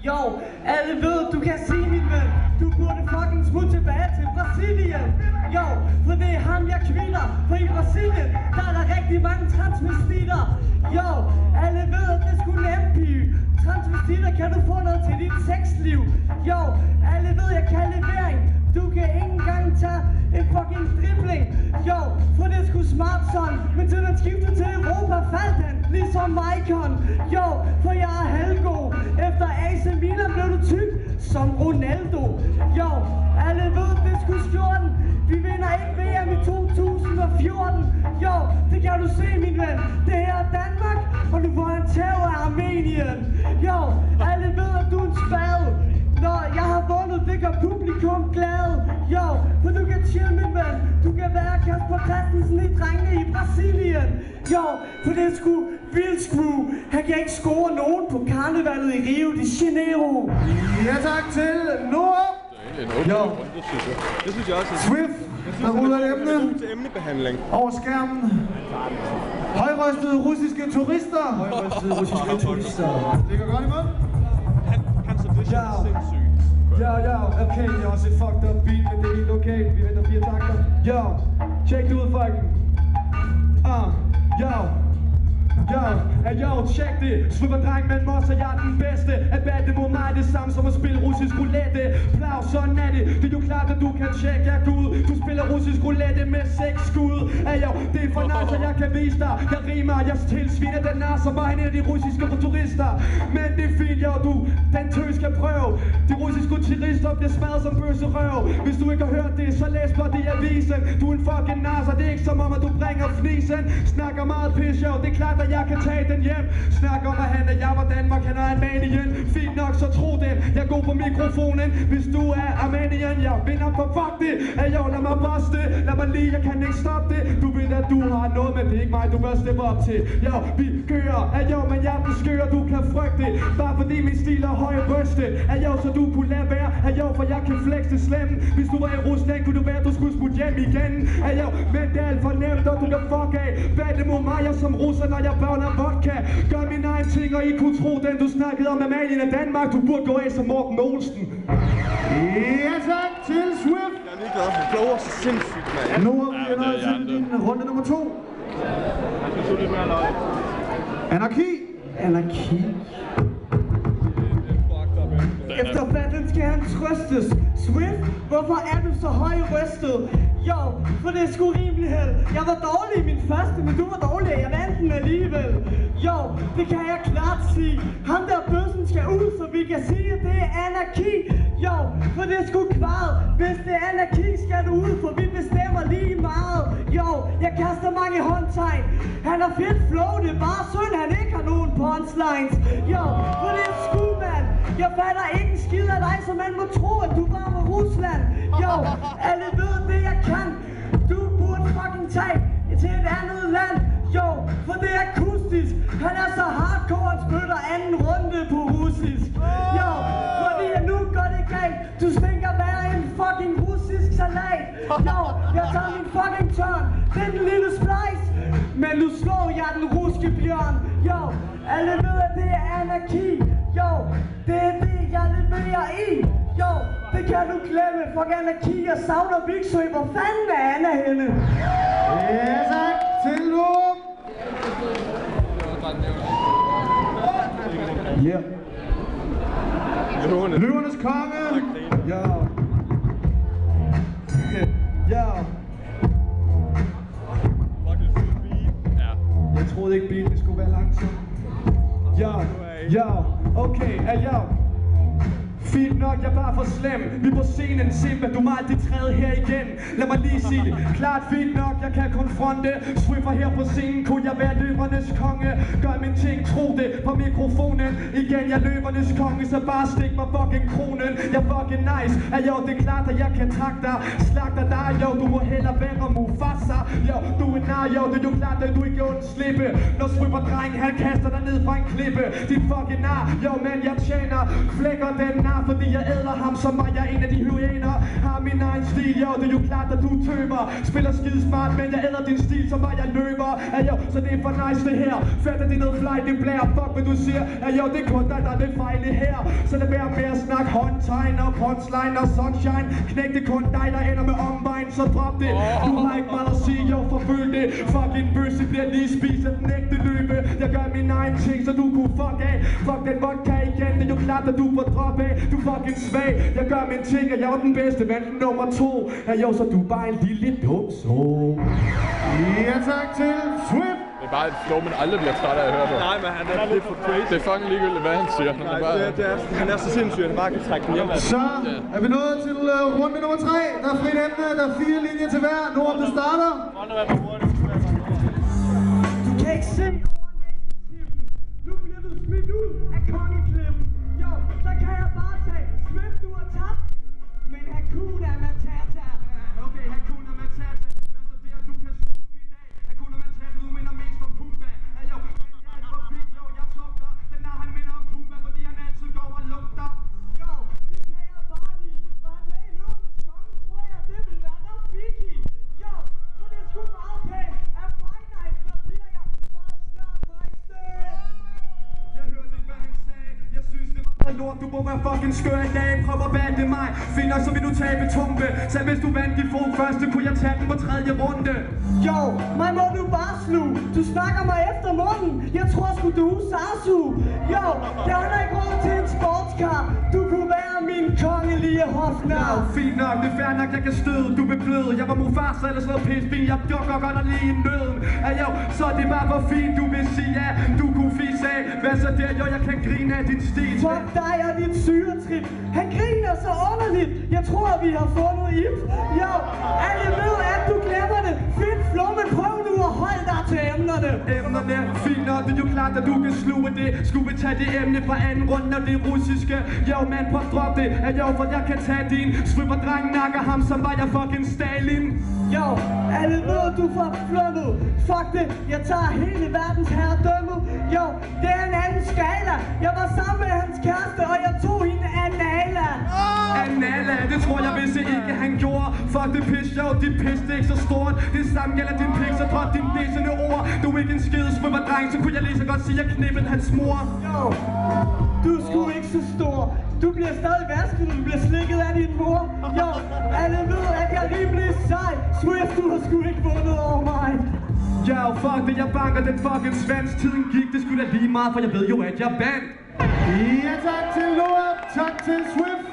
Jo, alle ved, du kan sige min ven. Du burde fucking smutte tilbage til Brasilien. Jo, for det er ham jeg kvinder. For i Brasilien, der er der rigtig mange transvestitter. Jo, alle ved, at det er sgu nemt, pige. Transvestitter kan du få noget til dit sexliv. Jo, alle ved, jeg kan levering. Du kan ikke engang tage en fucking dribling. Jo, for det er sgu smart sådan. Men til den skifter til Europa faldt han, ligesom Maicon. Jo, for jeg er halvgod. Efter AC Milan blev du tyk som Ronaldo. Jo, alle ved, det er sgu skjorten. Vi vinder ikke VM i 2014. Jo, det kan du se, min ven. Det her er Danmark, og du får en tæv af Armenien. Jo, alle ved, at du er en spade. Når jeg har vundet, det gør publikum glad. Jo, for du kan chill, min ven. Du kan være Kasper Christensen i drengene i Brasilien. Jo, for det er sgu vildt screw. Han kan ikke score nogen på karnevalet i Rio de Janeiro. Ja tak til Noah. Jo. Det synes jeg også. Swift, der ruller et emne. Til emnebehandling. Over skærmen. Højrøstede russiske turister. Højrøstede russiske turister. Ligger godt i mund. Han så det er sindssygt. Ja, okay, jeg har også et fucked up beat, men det er helt okay. Vi venter 4 takter. Yo, check det ud, fucking. Yo, check det. Slipper dreng, men mosser, jeg er den bedste. At batte mod mig det samme som at spille russisk roulette. Plav, sådan er det. Det er jo klart, at du kan tjekke, jeg Gud. Du spiller russisk roulette med 6 skud. Yo, det er for nasser, jeg kan vise dig. Jeg rimer, jeg tilsviner den nasser. Bare en af de russiske turister. Men det er fint, jo, du. Den tøs skal prøve. De russiske turister bliver smadret som bøsserøv. Hvis du ikke har hørt det, så læs bare det i avisen. Du er en fucking nasser, det er ikke som om, at du bringer flisen. Snakker meget pis, jo, det er klart, at jeg kan tage den hjem. Snak om at han er jeg var Danmark, han er Armenien. Fint nok, så tro det. Jeg går på mikrofonen. Hvis du er Armenien, jeg vinder for fuck det. Jo, lad mig boste. Lad mig lige, jeg kan ikke stoppe det. Du ved at du har noget, men det er ikke mig, du bør steppe op til. Jo, vi kører. Jo, men jeg er skør, du kan frygte det. Bare fordi min stil er høj rystet. Jo, så du kunne lade være. Jo, for jeg kan flexe slem. Hvis du var i Rusland, kunne du være, du skulle smutte hjem igen. Jo, men det er alt for nemt, og du kan fuck af. Hvad er det mod mig, jeg som russer, når jeg børner vodka? Gør min egen ting, og I kunne tro den, du snakkede om Amalien af Danmark. Du burde gå af som Morten Olsen. Ja tak til Swift. Jeg er lige glad for flower, så sindssygt, mand. Noah, vi er nået til din runde nummer 2. Jeg synes lidt mere løg. Anarki. Efter battlen skal han trøstes. Swift, hvorfor er du så højrøstet? Jo, for det er sgu rimelighed. Jeg var dårlig i min første, men du var dårlig, jeg vandt den alligevel. Jo, det kan jeg klart sige. Ham der bøssen skal ud, så vi kan sige, at det er anarki. Jo, for det er sgu kvad. Hvis det er anarki, skal du ud, for vi bestemmer lige meget. Jo, jeg kaster mange håndtegn. Han har fedt flow, det er bare synd, han ikke har nogen punchlines. Jo, for det er sgu, mand. Jeg fatter ikke en skid af dig, så man må tro, at du var med Rusland. Jo, alle ved det, jeg kan. Du burde fucking tage til et andet land. Jo, for det er akustisk. Han er så hardcore, han spytter anden runde på russisk. Jo, fordi nu går det galt. Du stinker værre en fucking russisk salat. Jo, jeg tager min fucking turn. Det er den lille splice. Men nu slår jeg den ruske bjørn. Jo, alle ved, at det er anarki. Jo, det er det, jeg leverer i. Jo, det kan du glemme. Fuck anarki, jeg savner Viksø. Hvor fanden er Anna henne? Ja tak til Lup. Ja. Løvernes konge. Ja. Ja. Jeg troede ikke beaten skulle være langsom. Ja, okay, ja. Fint nok, jeg er bare for slem. Vi på scenen, Simba, du må aldrig træde her igen. Lad mig lige sige det, klart fint nok, jeg kan konfronte. Swiffer her på scenen, kunne jeg være løbernes konge. Gør min ting, tro det, på mikrofonen. Igen, jeg løbernes konge, så bare stik mig fucking kronen. Jeg er fucking nice, jo, det er klart, at jeg kan takke dig. Slagter dig, jo, du må hellere være Mufasa. Jo, du er nar, jo, det er jo klart, at du ikke kan undslippe. Når Swiffer dreng, han kaster dig ned fra en klippe. Din fucking nar, jo, men jeg tjener. Flækker den nar, fordi jeg æder ham som mig. Jeg er en af de hyæner. Har min egen stil, stil, jo, det er jo klart, at du tøver. Spiller skide smart, men jeg æder din stil, som bare jeg løber. Jo, så det er for nice det her. Fedt, at det er noget fly, det blærer. Fuck, hvad du siger. Jo, det er kun dig, der er det fejl her. Så lad være med at snakke håndtegn og punchline og sunshine. Knæk det kun dig, der ender med omvejen, så drop det. Du har ikke meget at sige, jo, forfølg det. Fucking bøsse bliver lige spist af den ægte løbe. Jeg gør min egen ting, så du kunne fuck af. Fuck den vodka igen, det er jo klart, at du får drop af. Du fucking svag. Jeg gør min ting, og jeg er den bedste ven nummer 2. Jo, så du er bare en lille dum så. Ja, tak til Swift. Det er bare et flow, man aldrig bliver træt af at høre på. Nej, men han er lidt for crazy. Det er fucking ligegyldigt, hvad han siger. Han er så sindssyg, at han bare kan trække den hjem. Så er vi nået til runde nummer 3. Der er frit emne, der er 4 linjer til hver. Nu om det starter. Du kan ikke se over næsetippen. Nu bliver du smidt ud af kongeklippen. Jo, så kan jeg bare tage Swift, du har tabt. Men Hakuna Matata. Okay, Hakuna Matata. Hvad så der, du kan slutte den i dag? Hakuna Matata, du minder mest om Pumba. Jo, men jeg er for fint, jo, jeg tugter. Den der, han minder om Pumba, fordi han altid går og lugter. Jo, det kan jeg bare lide. Var han med i Løvernes Konge, tror jeg, det ville være Rafiki. Jo, for det er sgu meget pænt. Af Fight Night, så bliver jeg meget snart mejste. Jeg hørte ikke, hvad han sagde. Jeg synes, det var noget lort. Du må være fucking skør i dag. Prøv at vande mig. Find os, så vil du tabe tumpe. Selv hvis du vandt de få første, kunne jeg tage den på 3. runde. Jo, mig må du bare sluge. Du snakker mig efter munden. Jeg tror sgu du er Sasu. Jo, jeg har ikke råd til en sportskar. Du kunne være min kongelige hofnar. Ja, fint nok, det er fair nok, jeg kan støde. Du vil bløde. Jeg var Mufasa eller sådan noget pissvin. Jeg jokker godt og lige i nøden. Jo, så det var for fint, du vil sige ja. Du kunne fise af. Hvad så der? Jo, jeg kan grine af din stil. Fuck dig og dit syretrip. Han griner så underligt. Jeg tror, vi har fundet Ip. Jo, alle ved, at du glemmer det. Fedt flow, men prøv nu at holde dig til emnerne. Emnerne, fint nok, det er jo klart, at du kan sluge det. Skulle vi tage det emne fra anden runde, og det russiske? Jo, man, prøv at droppe det. Jo, for jeg kan tage din. Stripper-drengen nakker ham, som var jeg fucking Stalin. Jo, alle ved, du får flummet. Fuck det, jeg tager hele verdens herredømme. Jo, det er en anden skala. Jeg var sammen med hans kæreste, og jeg tog hende Anala. Anala, det tror jeg vist ikke han gjorde. Fuck det pis, jo, dit pis det er ikke så stort. Det samme gælder din pik, så drop din næsende ord. Du er ikke en skide svømmerdreng, så kunne jeg lige så godt sige, at jeg knippede hans mor. Jo, du er sgu ikke så stor. Du bliver stadig vasket, når du bliver slikket af din mor. Jo, alle ved, at jeg er rimelig sej. Swift, du har sgu ikke vundet over mig. Ja, fuck det, jeg banker den fucking svans. Tiden gik, det skulle da lige meget, for jeg ved jo, at jeg vandt. Ja, tak til Loa. Tak til Swift.